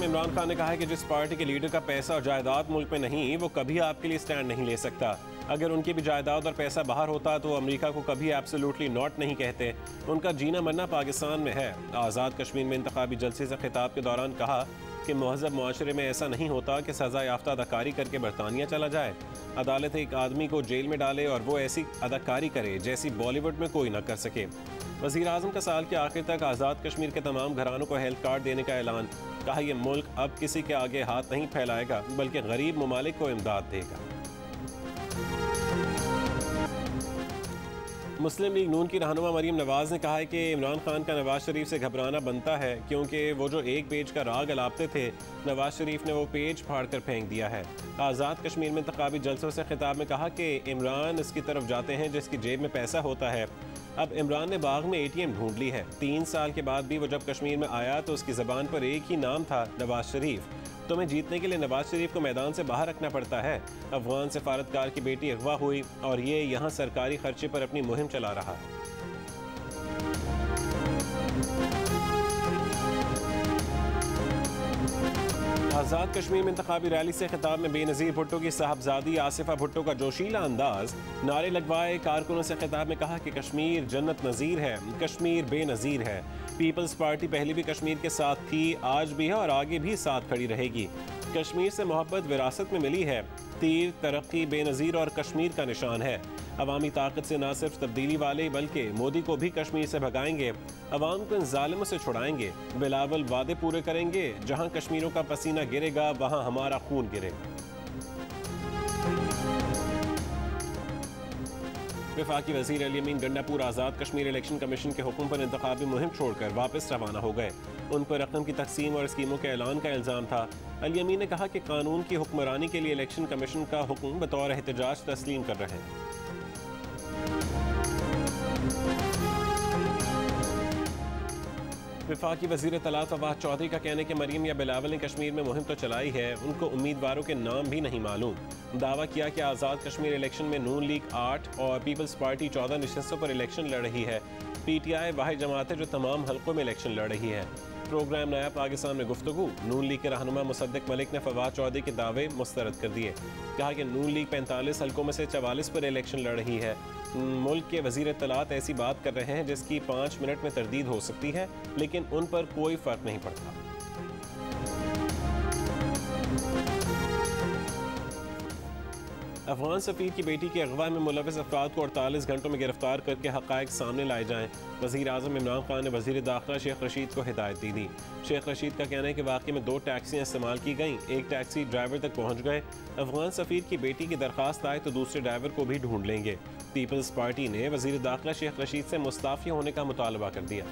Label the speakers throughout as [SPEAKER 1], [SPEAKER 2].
[SPEAKER 1] इमरान खान ने कहा है कि जिस पार्टी के लीडर का पैसा और जायदाद मुल्क में नहीं, वो कभी आपके लिए स्टैंड नहीं ले सकता। अगर उनकी भी जायदाद और पैसा बाहर होता तो वो अमेरिका को कभी एब्सोल्युटली नॉट नहीं कहते। उनका जीना मरना पाकिस्तान में है। आज़ाद कश्मीर में इंतखाबी जलसे से खिताब के दौरान कहा कि महज़ब मुआशरे में ऐसा नहीं होता कि सज़ा याफ्ता अदाकारी करके बरतानिया चला जाए। अदालत एक आदमी को जेल में डाले और वो ऐसी अदाकारी करे जैसी बॉलीवुड में कोई ना कर सके। वज़ीर आज़म का साल के आखिर तक आज़ाद कश्मीर के तमाम घरानों को हेल्थ कार्ड देने का ऐलान। कहा यह मुल्क अब किसी के आगे हाथ नहीं फैलाएगा बल्कि गरीब ममालिक को इमदाद देगा। मुस्लिम लीग नून की रहनुमा मरीम नवाज ने कहा है कि इमरान खान का नवाज शरीफ से घबराना बनता है, क्योंकि वो जो एक पेज का राग अलापते थे, नवाज शरीफ ने वो पेज फाड़ कर फेंक दिया है। आज़ाद कश्मीर में इंतखाबी जलसों से खिताब में कहा कि इमरान इसकी तरफ जाते हैं जिसकी जेब में पैसा होता है। अब इमरान ने बाग में ATM ढूंढ ली है। 3 साल के बाद भी वो जब कश्मीर में आया तो उसकी ज़बान पर एक ही नाम था, नवाज शरीफ। तुम्हें जीतने के लिए नवाज शरीफ को मैदान से बाहर रखना पड़ता है। अफगान सफारतकार की बेटी अगवा हुई और ये यहाँ सरकारी खर्चे पर अपनी मुहिम चला रहा है। आज़ाद कश्मीर में इंतखाबी रैली से खिताब में बेनज़ीर भुट्टो की साहबजादी आसिफा भुट्टो का जोशीला अंदाज। नारे लगवाए कारकुनों से खिताब में कहा कि कश्मीर जन्नत नज़ीर है, कश्मीर बेनज़ीर है। पीपल्स पार्टी पहले भी कश्मीर के साथ थी, आज भी है और आगे भी साथ खड़ी रहेगी। कश्मीर से मोहब्बत विरासत में मिली है। तीर तरक्की बेनज़ीर और कश्मीर का निशान है। अवामी ताकत से न सिर्फ तब्दीली वाले बल्कि मोदी को भी कश्मीर से भगाएंगे। अवाम को इन जालिमों से छुड़ाएंगे। बिलावल वादे पूरे करेंगे। जहां कश्मीरों का पसीना गिरेगा वहां हमारा खून गिरेगा। वफाकी वज़ीर अली अमीन गंडापुर आज़ाद कश्मीर इलेक्शन कमीशन के हुक्म पर इंतखाबी मुहिम छोड़कर वापस रवाना हो गए। उन पर रकम की तकसीम और स्कीमों के ऐलान का इल्ज़ाम था। अली अमीन ने कहा कि कानून की हुक्मरानी के लिए इलेक्शन कमीशन का हुक्म बतौर एहतजाज तस्लीम कर रहे हैं। वफाकी वज़ीर तलात फवाद चौधरी का कहने के मरीम या बिलावल ने कश्मीर में मुहिम तो चलाई है, उनको उम्मीदवारों के नाम भी नहीं मालूम। दावा किया कि आज़ाद कश्मीर इलेक्शन में नून लीग 8 और पीपल्स पार्टी 14 नशस्तों पर इलेक्शन लड़ रही है। PTI वाहिद जमात है जो तमाम हल्कों में इलेक्शन लड़ रही है। प्रोग्राम नया पाकिस्तान में गुफ्तगू। नून लीग के रहनुमा मुसद्दिक मलिक ने फवाद चौधरी के दावे मुस्तरद कर दिए। कहा कि नून लीग 45 हल्कों में से 44 पर इलेक्शन लड़ रही है। मुल्क के वज़ीर इत्तलात ऐसी बात कर रहे हैं जिसकी 5 मिनट में तरदीद हो सकती है, लेकिन उन पर कोई फ़र्क नहीं पड़ता। अफगान सफ़ीर की बेटी की अगवा में मुलविस अफराद को 48 घंटों में गिरफ्तार करके हक़ाइक़ सामने लाए जाएँ। वज़ीर आज़म इमरान खान ने वज़ीर दाखिला शेख रशीद को हिदायत दी थी। शेख रशीद का कहना है कि वाक़ई में 2 टैक्सियाँ इस्तेमाल की गईं। एक टैक्सी ड्राइवर तक पहुँच गए। अफगान सफ़ीर की बेटी की दरख्वास्त आए तो दूसरे ड्राइवर को भी ढूंढ लेंगे। पीपल्स पार्टी ने वज़ीर दाखिला शेख रशीद से मुस्ताफ़ी होने का मुतालबा कर दिया।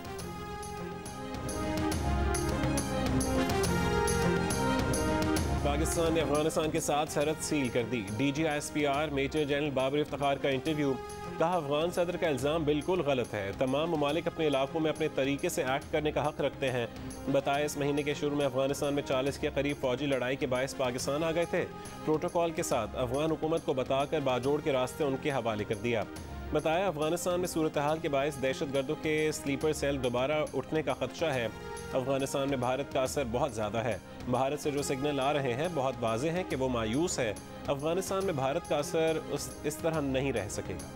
[SPEAKER 1] पाकिस्तान ने अफगानिस्तान के साथ सरहद सील कर दी। DG ISPR major general Babar Iftikhar का इंटरव्यू। कहा अफगान सदर का इल्ज़ाम बिल्कुल गलत है। तमाम ममालिक अपने इलाकों में अपने तरीके से एक्ट करने का हक रखते हैं। बताया इस महीने के शुरू में अफगानिस्तान में 40 के करीब फौजी लड़ाई के बायस पाकिस्तान आ गए थे। प्रोटोकॉल के साथ अफगान हुकूमत को बताकर बाजोड़ के रास्ते उनके हवाले कर दिया। बताया अफगानिस्तान में सूरत हाल के बायस दहशतगर्दों के स्लीपर सेल दोबारा उठने का खदशा है। अफगानिस्तान में भारत का असर बहुत ज़्यादा है। भारत से जो सिग्नल आ रहे हैं बहुत वाज़े हैं कि वो मायूस है। अफगानिस्तान में भारत का असर इस तरह नहीं रह सकेगा।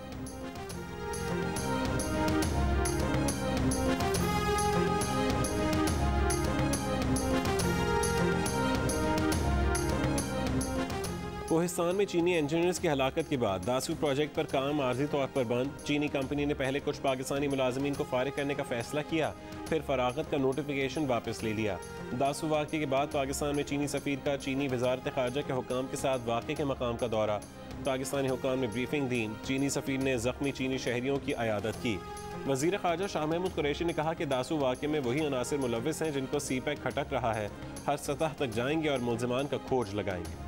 [SPEAKER 1] कोहिस्तान में चीनी इंजीनियर्स की हलाकत के बाद दासू प्रोजेक्ट पर काम आर्जी तौर पर बंद। चीनी कंपनी ने पहले कुछ पाकिस्तानी मुलाजमीन को फारिग करने का फैसला किया, फिर फरागत का नोटिफिकेशन वापस ले लिया। दासू वाक़े के बाद पाकिस्तान में चीनी सफ़ीर का चीनी वज़ारत ख़ारजा के हुकाम के साथ वाक़े के मकाम का दौरा। पाकिस्तानी हुकाम ने ब्रीफिंग दी। चीनी सफ़ीर ने ज़ख्मी चीनी शहरियों की अयादत की। वज़ीर ख़ारजा शाह महमूद कुरैशी ने कहा कि दासू वाक़े में वही अनासिर मुलव्विस हैं जिनको CPEC खटक रहा है। हर सतह तक जाएंगे और मुल्ज़िमान का खोज लगाएंगे।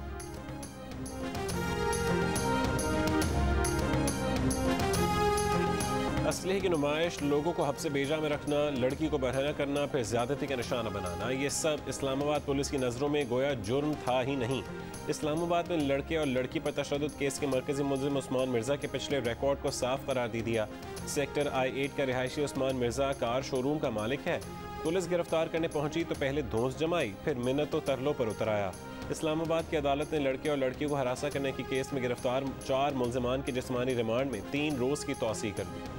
[SPEAKER 1] असलहे की नुमाइश, लोगों को हब्से बेजा में रखना, लड़की को बरहना करना, फिर ज़्यादती का निशाना बनाना, ये सब इस्लामाबाद पुलिस की नज़रों में गोया जुर्म था ही नहीं। इस्लामाबाद में लड़के और लड़की पर तशद्दुद केस के मरकज़ी मुल्ज़िम उस्मान मिर्ज़ा के पिछले रिकॉर्ड को साफ करार दे दिया। सेक्टर I-8 का रिहायशी उस्मान मिर्ज़ा कार शोरूम का मालिक है। पुलिस गिरफ्तार करने पहुंची तो पहले धौंस जमाई, फिर मिन्नतों तरलों पर उतर आया। इस्लामाबाद की अदालत ने लड़के और लड़कियों को हरासा करने की केस में गिरफ्तार 4 मुल्जिमान की जिस्मानी रिमांड में 3 रोज की तौसीह कर दी।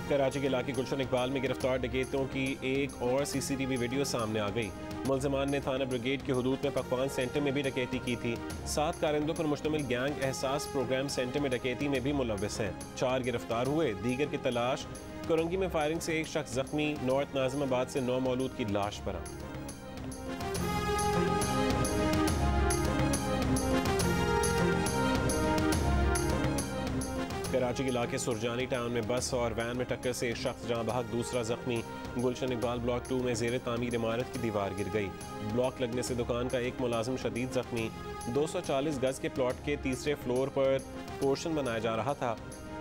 [SPEAKER 1] कराची के इलाके गुलशन इकबाल में गिरफ्तार डकैतों की एक और सीसीटीवी वीडियो सामने आ गई। मुल्जिमान ने थाना ब्रिगेड की हुदूद में पकवान सेंटर में भी डकैती की थी। 7 कारिंदों पर मुश्तमिल गैंग एहसास प्रोग्राम सेंटर में डकैती में भी मुलव्विस हैं। 4 गिरफ्तार हुए, दीगर की तलाश। करंगी में फायरिंग से एक शख्स जख्मी। नॉर्थ नाजिमाबाद से 9 मौलूद की लाश बरामद। कराची के इलाके सुरजानी टाउन में बस और वैन में टक्कर से एक शख्स जहां बहक, दूसरा जख्मी। गुलशन इकबाल ब्लॉक 2 में ज़ेर तामीर इमारत की दीवार गिर गई। ब्लॉक लगने से दुकान का एक मुलाजिम शदीद जख्मी। 240 गज के प्लॉट के तीसरे फ्लोर पर पोर्शन बनाया जा रहा था।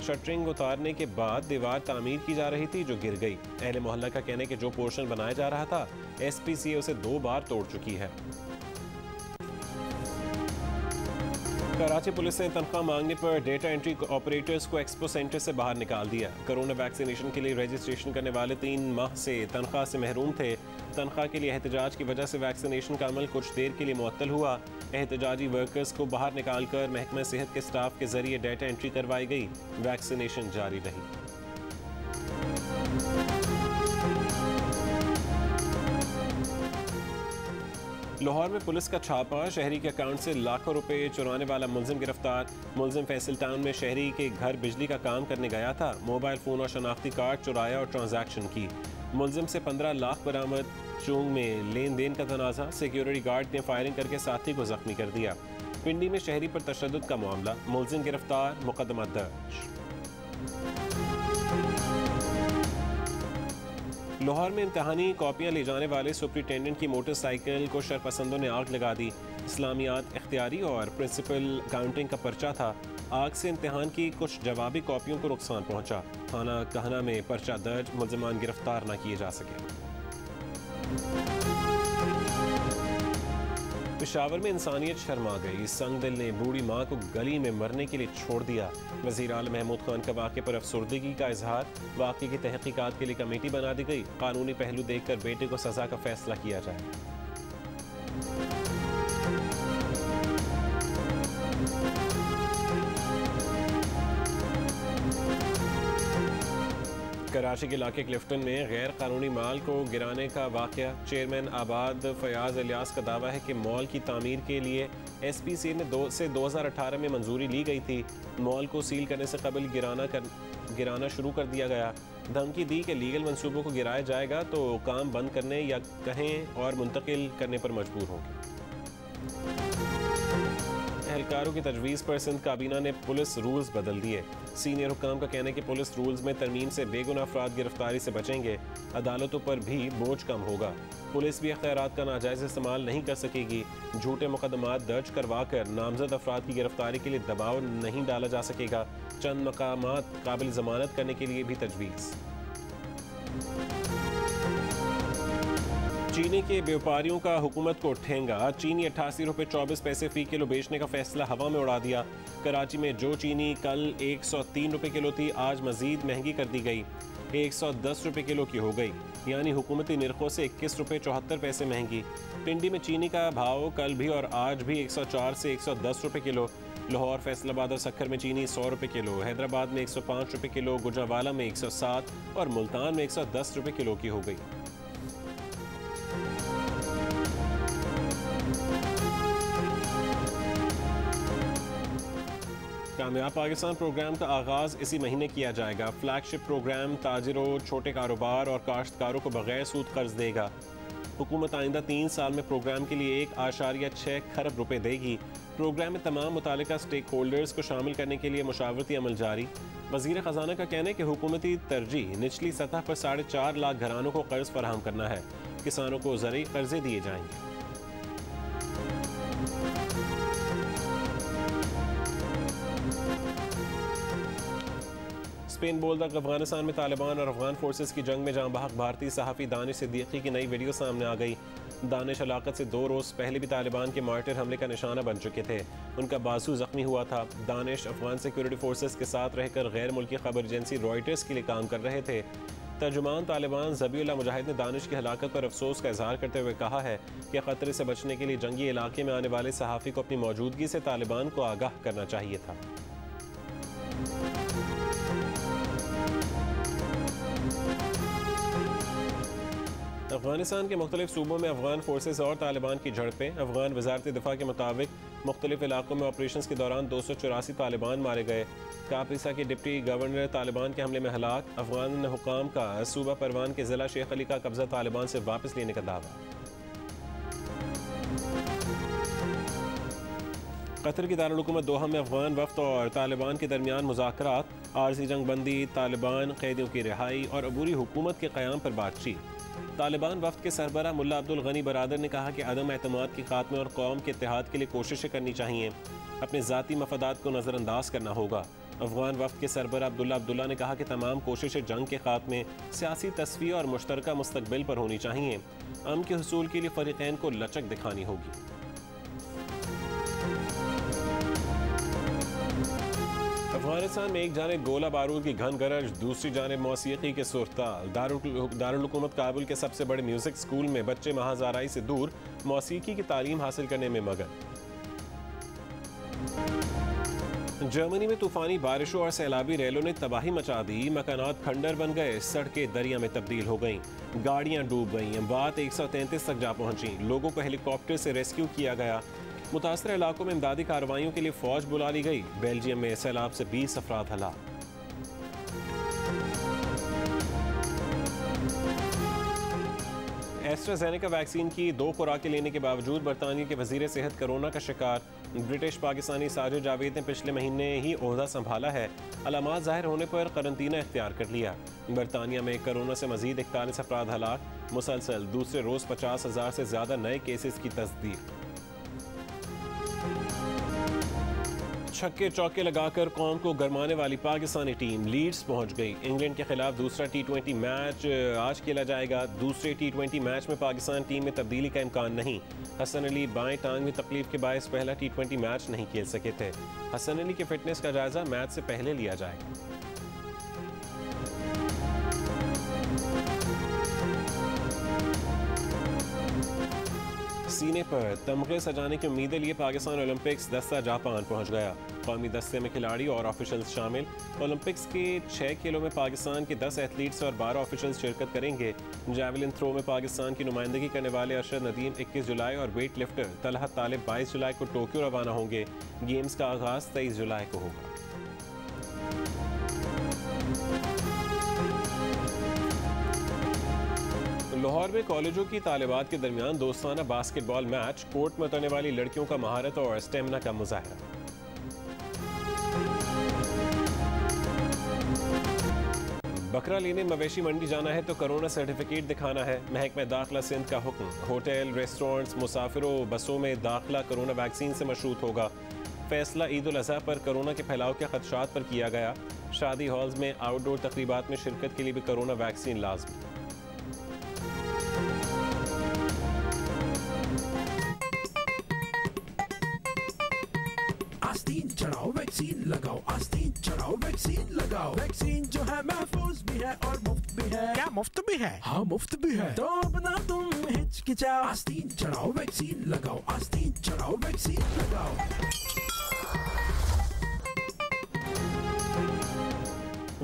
[SPEAKER 1] शटरिंग उतारने के बाद दीवार तामीर की जा रही थी जो गिर गई। अहले मोहल्ला का कहना है कि जो पोर्शन बनाया जा रहा था SPCA उसे 2 बार तोड़ चुकी है। कराची पुलिस ने तनख्वाह मांगने पर डेटा एंट्री ऑपरेटर्स को एक्सपो सेंटर से बाहर निकाल दिया। कोरोना वैक्सीनेशन के लिए रजिस्ट्रेशन करने वाले 3 माह से तनख्वाह से महरूम थे। तनख्वाह के लिए एहतजाज की वजह से वैक्सीनेशन का अमल कुछ देर के लिए मुअत्तल हुआ। एहतजाजी वर्कर्स को बाहर निकाल कर महकमा सेहत के स्टाफ के जरिए डेटा एंट्री करवाई गई। वैक्सीनेशन जारी रही। लाहौर में पुलिस का छापा, शहरी के अकाउंट से लाखों रुपए चुराने वाला मुलजिम गिरफ्तार। मुलजिम फैसल टाउन में शहरी के घर बिजली का काम करने गया था। मोबाइल फ़ोन और शनाख्ती कार्ड चुराया और ट्रांजैक्शन की। मुलजिम से 15 लाख बरामद। चूंग में लेन देन का तनाज़ा, सिक्योरिटी गार्ड ने फायरिंग करके साथी को जख्मी कर दिया। पिंडी में शहरी पर तशद्दुद का मामला, मुलजिम गिरफ्तार, मुकदमा दर्ज। लाहौर में इम्तहानी कॉपियाँ ले जाने वाले सुपरिटेंडेंट की मोटरसाइकिल को शरपसंदों ने आग लगा दी। इस्लामियात इख्तियारी और प्रिंसिपल काउंटिंग का पर्चा था। आग से इम्तहान की कुछ जवाबी कॉपियों को नुकसान पहुंचा। थाना कहना में पर्चा दर्ज, मुल्जिमान गिरफ्तार न किए जा सके। पेशावर में इंसानियत शर्मा गई। संगदिल ने बूढ़ी माँ को गली में मरने के लिए छोड़ दिया। वज़ीर आला महमूद खान का वाक़े पर अफसुर्दगी का इजहार। वाक़े की तहकीकात के लिए कमेटी बना दी गई। कानूनी पहलू देखकर बेटे को सज़ा का फैसला किया जाए। कराची के इलाके क्लिफ्टन में गैर कानूनी माल को गिराने का वाक़या। चेयरमैन आबाद फयाज इलियास का दावा है कि मॉल की तामीर के लिए SPCA ने 2018 में मंजूरी ली गई थी। मॉल को सील करने से कबल गिराना शुरू कर दिया गया। धमकी दी कि लीगल मंसूबों को गिराया जाएगा तो काम बंद करने या कहें और मुंतकिल करने पर मजबूर होंगे। एहलकारों की तजवीज़ पर सिंध काबीना ने पुलिस रूल्स बदल दिए। सीनियर हुकाम का कहना है कि पुलिस रूल्स में तरमीम से बेगुनाह अफराद गिरफ्तारी से बचेंगे। अदालतों पर भी बोझ कम होगा। पुलिस भी इख्तियारात का नाजायज़ इस्तेमाल नहीं कर सकेगी। झूठे मुकदमात दर्ज करवा कर नामजद अफराद की गिरफ्तारी के लिए दबाव नहीं डाला जा सकेगा। चंद मकामात काबिल ज़मानत करने के लिए भी तजवीज़। चीनी के व्यापारियों का हुकूमत को ठेंगा। चीनी 88 रुपये 24 पैसे फ़ी किलो बेचने का फैसला हवा में उड़ा दिया। कराची में जो चीनी कल 103 रुपये किलो थी, आज मजीद महंगी कर दी गई। 110 रुपये किलो की हो गई, यानी हुकूमती निरखों से 21 रुपये 74 पैसे महंगी। पिंडी में चीनी का भाव कल भी और आज भी 104 से 110 रुपये किलो। लाहौर, फैसलाबाद और सक्खर में चीनी 100 रुपये किलो। हैदराबाद में 105 रुपये किलो। गुजरावाला में 107 और मुल्तान में 110 रुपये किलो की हो गई। कामयाब पाकिस्तान प्रोग्राम का आगाज़ इसी महीने किया जाएगा। फ्लैगशिप प्रोग्राम ताजिरों, छोटे कारोबार और काश्तकारों को बगैर सूद कर्ज देगा। हुकूमत आइंदा 3 साल में प्रोग्राम के लिए 1.6 खरब रुपए देगी। प्रोग्राम में तमाम मुतालिका स्टेक होल्डर्स को शामिल करने के लिए मुशावरती अमल जारी। वज़ीर ख़जाना का कहना है कि हुकूमती तरजीह निचली सतह पर 4.5 लाख घरानों को कर्ज फराहम करना है। किसानों को ज़रूरी कर्जे दिए जाएंगे। स्पेन बोलदा अफगानिस्तान में तालिबान और अफगान फोर्सेस की जंग में जहां बहक भारतीय सहाफ़ी दानिश सिद्दीकी की नई वीडियो सामने आ गई। दानिश हलाकत से 2 रोज़ पहले भी तालिबान के मार्टर हमले का निशाना बन चुके थे। उनका बाजू जख्मी हुआ था। दानिश अफगान सिक्योरिटी फोर्सेस के साथ रहकर गैर मुल्की खबर एजेंसी रॉयटर्स के लिए काम कर रहे थे। तर्जुमान तालिबान ज़बीउल्लाह मुजाहिद ने दानिश की हलाकत पर अफसोस का इजहार करते हुए कहा है कि ख़तरे से बचने के लिए जंगी इलाके में आने वाले सहाफ़ी को अपनी मौजूदगी से तालिबान को आगाह करना चाहिए था। अफगानिस्तान के मुख्तलिफ सूबों में अफगान फोर्सेस और तालिबान की झड़पें। अफगान वजारत दिफा के मुताबिक मुख्तलिफ इलाकों में ऑपरेशन के दौरान 284 तालिबान मारे गए। कापिसा के डिप्टी गवर्नर तालिबान के हमले में हलाक। अफगान हुकाम का सूबा परवान के ज़िला शेख अली का कब्जा तालिबान से वापस लेने का दावा। कतर की दारुल-हुकूमत दोहा में अफगान वफ्द और तालिबान के दरमियान मुज़ाकरात, आरजी जंग बंदी, तालिबान कैदियों की रिहाई और अबूरी हुकूमत के क़याम पर बातचीत। तालिबान वफ्द के सरबराह मुल्ला अब्दुल गनी बरादर ने कहा कि अदम एतमाद के खात्मे और कौम के इत्तेहाद के लिए कोशिशें करनी चाहिए, अपने ज़ाती मफादात को नज़रअंदाज करना होगा। अफगान वफ्द के सरबराह अब्दुल्ला ने कहा कि तमाम कोशिशें जंग के खात्मे, सियासी तस्वीर और मुश्तरका मुस्तकबिल पर होनी चाहिए। अमन के हुसूल के लिए फ़रीक़ैन को लचक दिखानी होगी। अफगानिस्तान में एक जानिब गोला बारूद की घन गरज, दूसरी जानिब मौसीकी के सुरताल। दारुल-हुकूमत काबुल के सबसे बड़े म्यूजिक स्कूल में बच्चे महज आराई से दूर मौसीकी की तालीम हासिल करने में मगन। जर्मनी में तूफानी बारिशों और सैलाबी रेलों ने तबाही मचा दी। मकानात खंडर बन गए, सड़कें दरिया में तब्दील हो गईं, गाड़ियां डूब गईं। अमवात 133 तक जा पहुंची। लोगों को हेलीकॉप्टर से रेस्क्यू किया गया। मुतासर इलाकों में इमदादी कार्रवाइयों के लिए फौज बुला ली गई। बेल्जियम में सैलाब से 20 अफराद हलाक। एस्ट्राज़ेनेका वैक्सीन की 2 खुराकें लेने के बावजूद बरतानिया के वजीर सेहत कोरोना का शिकार। ब्रिटिश पाकिस्तानी साजिद जावेद ने पिछले महीने ही ओहदा संभाला है। अलामात जाहिर होने पर करंतना इख्तियार कर लिया। बरतानिया में कोरोना से मजीद 41 अफराद हलाक। मुसलसल दूसरे रोज़ 50,000 से ज़्यादा नए केसेस की तस्दीक। छक्के चौके लगाकर कौम को गरमाने वाली पाकिस्तानी टीम लीड्स पहुंच गई। इंग्लैंड के खिलाफ दूसरा T20 मैच आज खेला जाएगा। दूसरे T20 मैच में पाकिस्तान टीम में तब्दीली का इम्कान नहीं। हसन अली बाएं टांग में तकलीफ के बायस पहला T20 मैच नहीं खेल सके थे। हसन अली के फिटनेस का जायजा मैच से पहले लिया जाएगा। सीने पर तमगे सजाने की उम्मीदें लिए पाकिस्तान ओलंपिक्स दस्ता जापान पहुंच गया। कौमी दस्ते में खिलाड़ी और ऑफिशियल्स शामिल। ओलंपिक्स के 6 खेलों में पाकिस्तान के 10 एथलीट्स और 12 ऑफिशियल्स शिरकत करेंगे। जैवलिन थ्रो में पाकिस्तान की नुमाइंदगी करने वाले अरशद नदीम 21 जुलाई और वेट लिफ्टर तलहत तालिब 22 जुलाई को टोक्यो रवाना होंगे। गेम्स का आगाज 23 जुलाई को होगा। लाहौर में कॉलेजों की तालिबात के दरमियान दोस्ताना बास्केटबॉल मैच। कोर्ट में उतरने वाली लड़कियों का महारत और स्टेमिना का मुजाहरा। बकरा लेने मवेशी मंडी जाना है तो कोरोना सर्टिफिकेट दिखाना है। महकमा दाखिला सिंध का हुक्म। होटल, रेस्टोरेंट्स, मुसाफिरों, बसों में दाखिला कोरोना वैक्सीन से मशरूत होगा। फैसला ईद उल अज़हा पर कोरोना के फैलाव के खदशात पर किया गया। शादी हॉल्स में आउटडोर तकरीबात में शिरकत के लिए भी कोरोना वैक्सीन लाजमी।
[SPEAKER 2] आस्तीन चढ़ाओ वैक्सीन लगाओ, आस्तीन चढ़ाओ वैक्सीन लगाओ। वैक्सीन जो है महफूज भी है और मुफ्त भी है।
[SPEAKER 3] क्या मुफ्त भी है?
[SPEAKER 2] हाँ मुफ्त भी है। तो अब ना तुम हिचकिचाओ, आस्तीन चढ़ाओ वैक्सीन लगाओ, आस्तीन चढ़ाओ वैक्सीन लगाओ।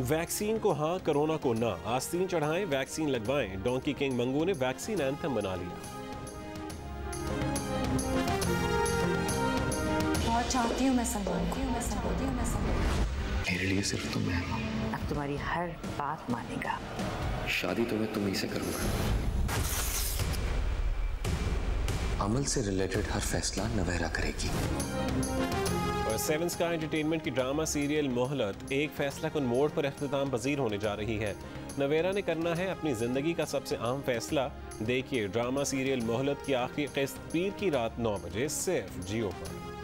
[SPEAKER 1] वैक्सीन को हाँ, कोरोना को ना। आस्तीन चढ़ाएं, वैक्सीन लगवाएं। डोंकी किंग मंगू ने वैक्सीन एंथम बना लिया।
[SPEAKER 4] बहुत चाहती हूँ मैं सलमान को,
[SPEAKER 5] मेरे लिए सिर्फ तुम है।
[SPEAKER 6] अब तुम्हारी हर बात मानेगा।
[SPEAKER 5] शादी तो मैं तुम्हीं से करूंगा। अमल से रिलेटेड हर फैसला नवेरा करेगी।
[SPEAKER 1] और 7 स्काई एंटरटेनमेंट की ड्रामा सीरियल मोहलत एक फैसला कुन मोड़ पर इख्तिताम पजीर होने जा रही है। नवेरा ने करना है अपनी जिंदगी का सबसे अहम फैसला। देखिए ड्रामा सीरियल मोहलत की आखिरी किस्त पीर की रात 9 बजे सिर्फ जियो पर।